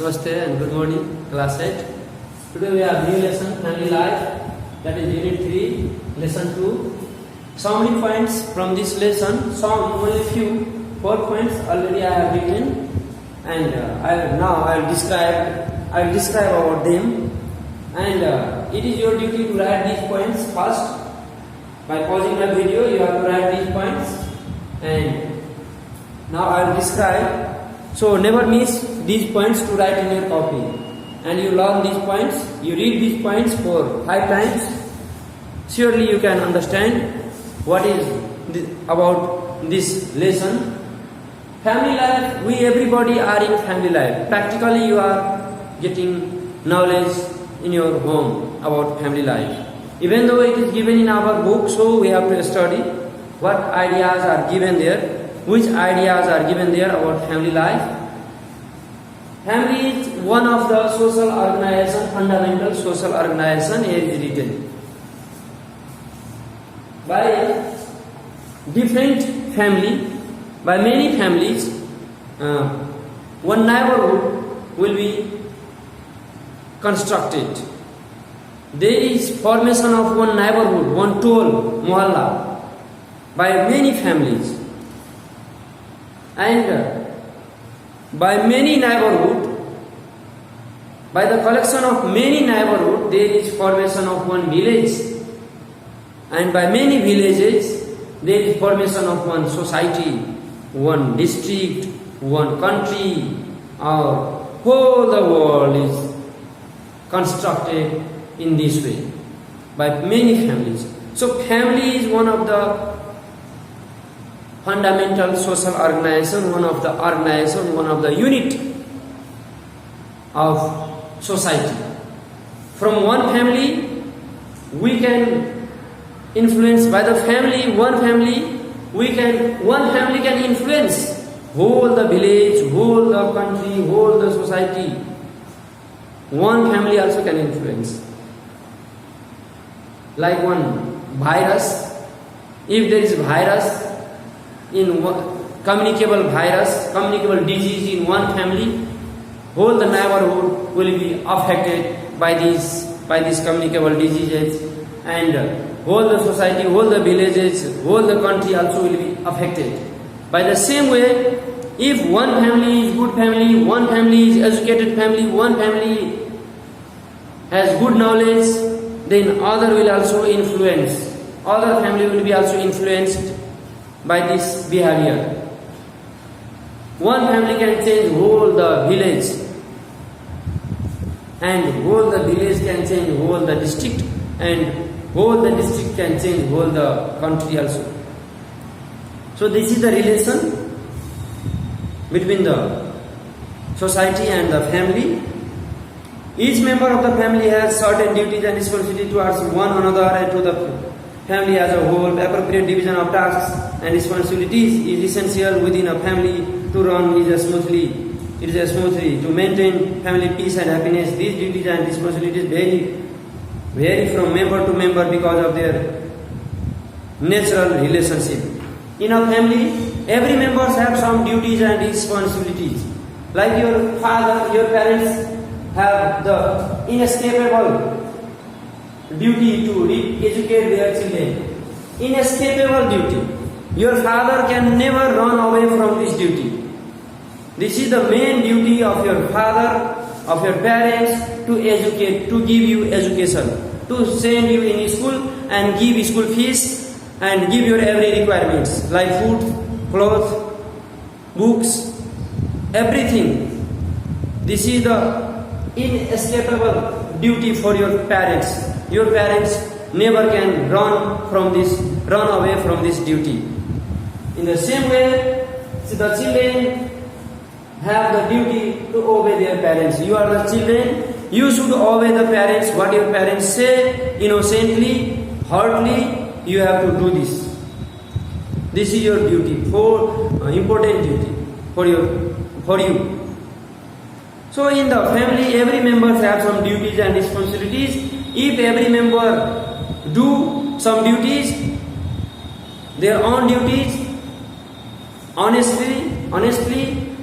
Namaste and good morning, class 8. Today we have new lesson, family life, that is unit 3, lesson 2. So many points from this lesson, only few, 4 points already I have written, and I will describe about them, and it is your duty to write these points first. By pausing my video, you have to write these points, and now I will describe. So never miss these points to write in your copy, and you learn these points, you read these points for 5 times. Surely you can understand what is about this lesson. Family life, we everybody are in family life. Practically you are getting knowledge in your home about family life. Even though it is given in our book, so we have to study what ideas are given there. Which ideas are given there about family life? Family is one of the social organization, fundamental social organization here is written. By different family, by many families, one neighborhood will be constructed. There is formation of one neighborhood, one toll, mohalla, by many families. And by many neighborhood, by the collection of many neighborhood, there is formation of one village, and by many villages, there is formation of one society, one district, one country, or whole the world is constructed in this way by many families. So family is one of the fundamental social organization, one of the unit of society. From one family, we can influence by the family, one family can influence whole the village, whole the country, whole the society. One family also can influence. Like one virus, if there is virus, communicable disease in one family, whole the neighborhood will be affected by these communicable diseases, and whole the society, whole the villages, whole the country also will be affected. By the same way, if one family is good family, one family is educated family, one family has good knowledge, then other will also influence. Other family will be also influenced by this behavior. One family can change whole the village, and whole the village can change whole the district, and whole the district can change whole the country also. So this is the relation between the society and the family. Each member of the family has certain duties and responsibilities towards one another and to the family as a whole. Appropriate division of tasks and responsibilities is essential within a family to run smoothly. To maintain family peace and happiness. These duties and responsibilities vary from member to member because of their natural relationship. In a family, every member have some duties and responsibilities. Like your father, your parents have the inescapable duty to educate their children. Inescapable duty. Your father can never run away from this duty. This is the main duty of your father, of your parents, to educate, to give you education, to send you in school and give school fees and give your every requirements like food, clothes, books, everything. This is the inescapable duty for your parents. Your parents never can run away from this duty. In the same way, the children have the duty to obey their parents. You are the children, you should obey the parents. What your parents say, innocently, heartily, you have to do this. This is your duty, important duty for you. So in the family, every member has some duties and responsibilities. If every member do some duties, their own duties, honestly,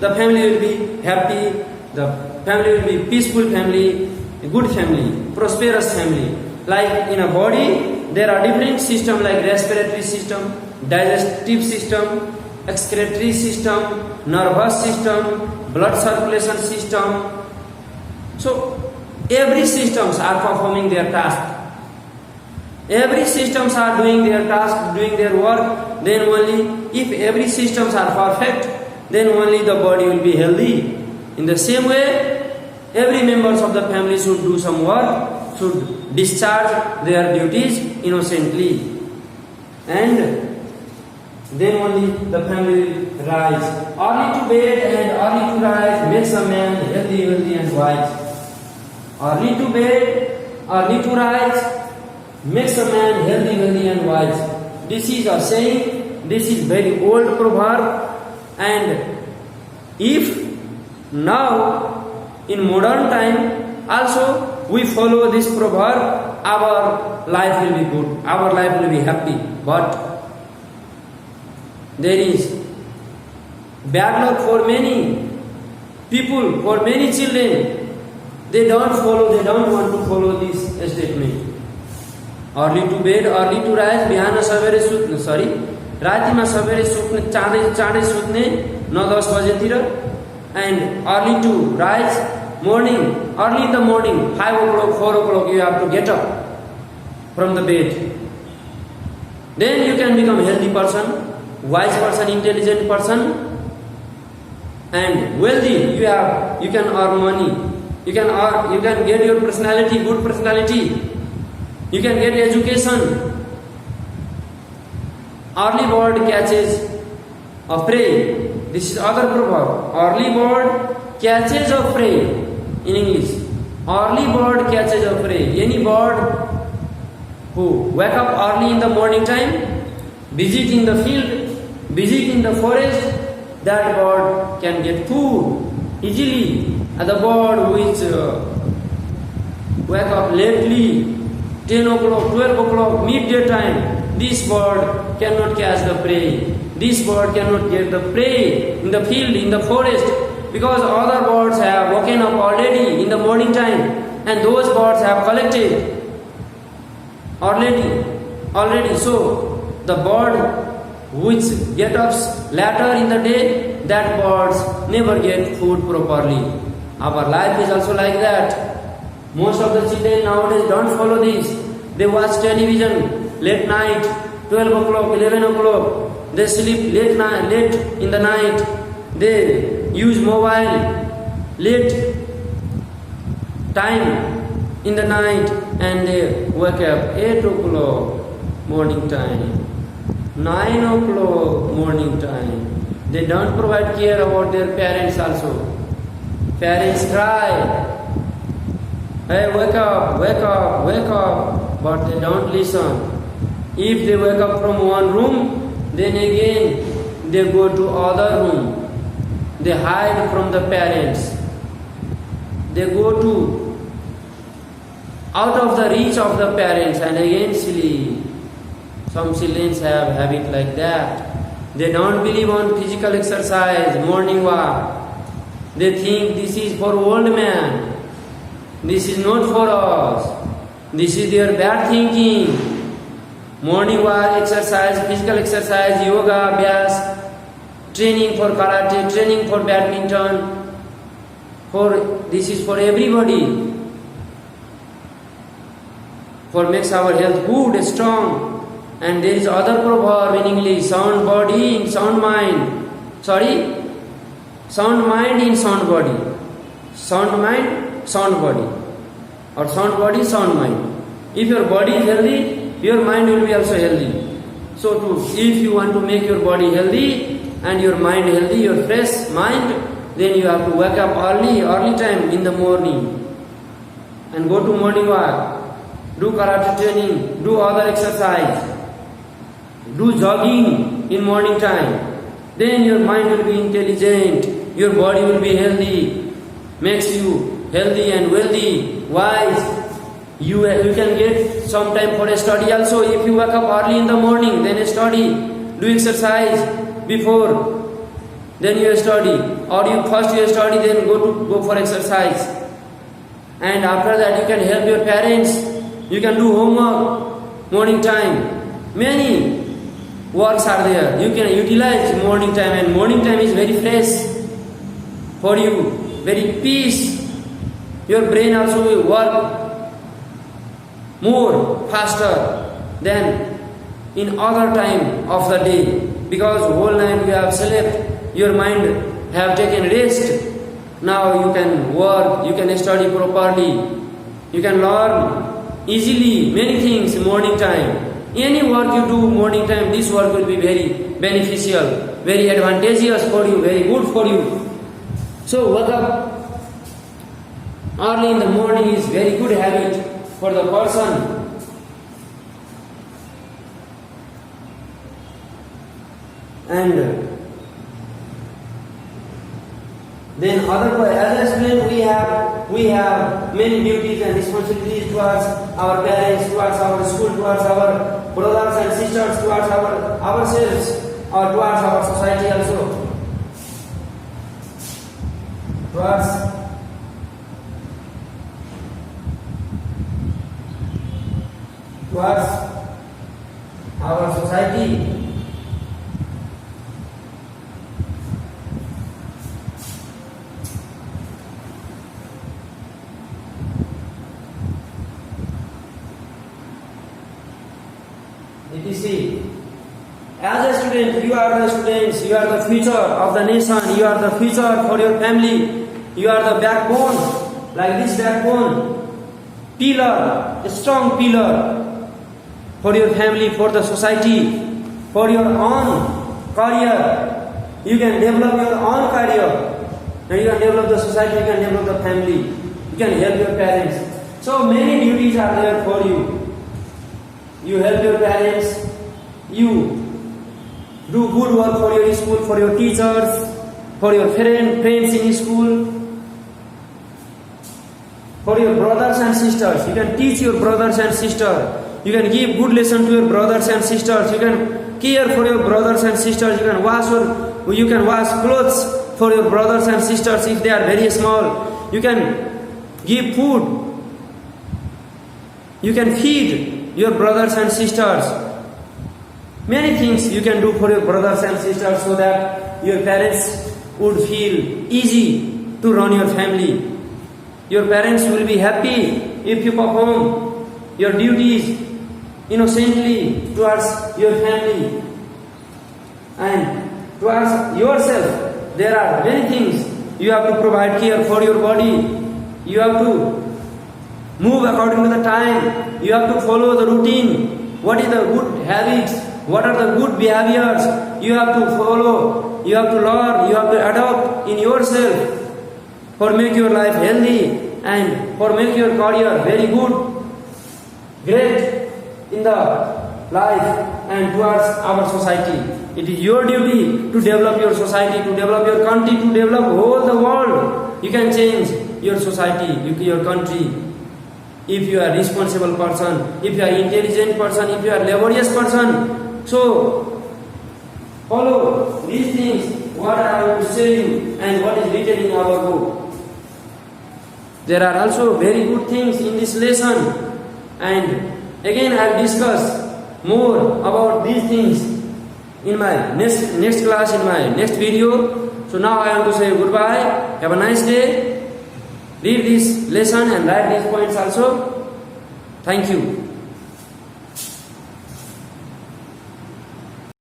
the family will be happy, The family will be peaceful family, a good family, prosperous family. Like in a body, there are different systems like respiratory system, digestive system, excretory system, nervous system, blood circulation system. So every systems are performing their task. Every systems are doing their task, doing their work. Then only if every systems are perfect, then only the body will be healthy. In the same way, every members of the family should do some work, should discharge their duties innocently, and then only the family will rise. Early to bed and early to rise makes a man healthy and wise. Early to bed, early to rise makes a man healthy and wise. This is a saying, this is very old proverb, and if now in modern time also we follow this proverb, our life will be good, our life will be happy. But there is bad luck for many people, for many children. They don't want to follow this statement. Early to bed, early to rise, बिहान सबेरे सुत्ने, रातिमा सबेरे सुत्ने, चाँडै सुत्ने 9-10 बजेतिर, and early to rise, morning, early in the morning, 5 o'clock, 4 o'clock, you have to get up from the bed. Then you can become a healthy person, wise person, intelligent person, and wealthy. You can earn money. You can get your personality, good personality. You can get education. Early bird catches a prey. This is other proverb. Early bird catches a prey. In English, early bird catches a prey. Any bird who wake up early in the morning time, visit in the field, visit in the forest, that bird can get food easily. And the bird which wake up lately, 10 o'clock, 12 o'clock, midday time, this bird cannot catch the prey. This bird cannot get the prey in the field, in the forest, because other birds have woken up already in the morning time, and those birds have collected already. So the bird which get up later in the day, that birds never get food properly. Our life is also like that. Most of the children nowadays don't follow this. They watch television late night, 12 o'clock, 11 o'clock. They sleep late in the night. They use mobile late time in the night, and they wake up 8 o'clock morning time, 9 o'clock morning time. They don't provide care about their parents also. Parents cry, hey, wake up, but they don't listen. If they wake up from one room, then again they go to other room. They hide from the parents. They go to out of the reach of the parents, and again sleep. Some children have habit like that. They don't believe on physical exercise, morning walk. They think this is for old man. This is not for us. This is their bad thinking. Morning walk, exercise, physical exercise, yoga, abhyas, training for karate, training for badminton. This is for everybody. For makes our health good, strong. And there is other proverb in English: sound body in sound mind. Sound mind in sound body. Sound mind, sound body. Or sound body, sound mind. If your body is healthy, your mind will be also healthy. So too, if you want to make your body healthy and your mind healthy, your fresh mind, then you have to wake up early time in the morning and go to morning walk, do karate training, do other exercise, do jogging in morning time. Then your mind will be intelligent, your body will be healthy, makes you healthy and wealthy, wise. You can get some time for a study also. If you wake up early in the morning, then study, do exercise before then you study, or you first you study, then go for exercise, and after that you can help your parents, you can do homework morning time. Many works are there, you can utilize morning time, and morning time is very fresh for you, very peace. Your brain also will work more faster than in other time of the day, because whole night you have slept, your mind have taken rest. Now you can work, you can study properly, you can learn easily many things morning time. Any work you do morning time, this work will be very beneficial, very advantageous for you, very good for you. So wake up early in the morning is very good habit for the person. And then as a student we have many duties and responsibilities towards our parents, towards our school, towards our brothers and sisters, towards ourselves, or towards our society also. Towards our society. etc. As a student, you are the students, you are the future of the nation, you are the future for your family, you are the backbone, like this backbone, pillar, a strong pillar for your family, for the society, for your own career. You can develop your own career, and you can develop the society, you can develop the family, you can help your parents. So many duties are there for you. You help your parents, you do good work for your school, for your teachers, for your friends in school, for your brothers and sisters. You can teach your brothers and sisters. You can give good lesson to your brothers and sisters. You can care for your brothers and sisters. You can wash clothes for your brothers and sisters if they are very small. You can give food. You can feed your brothers and sisters. Many things you can do for your brothers and sisters so that your parents would feel easy to run your family. Your parents will be happy if you perform your duties innocently towards your family and towards yourself. There are many things. You have to provide care for your body. You have to move according to the time. You have to follow the routine. What is the good habits? What are the good behaviors? You have to follow. You have to learn. You have to adopt in yourself for make your life healthy and for make your career very good, great in the life and towards our society. It is your duty to develop your society, to develop your country, to develop whole the world. You can change your society, your country, if you are responsible person, if you are intelligent person, if you are laborious person. So follow these things, what I want to say you and what is written in our book. There are also very good things in this lesson, and again I will discuss more about these things in my next class, in my next video. So now I want to say goodbye. Have a nice day. Read this lesson and write these points also. Thank you.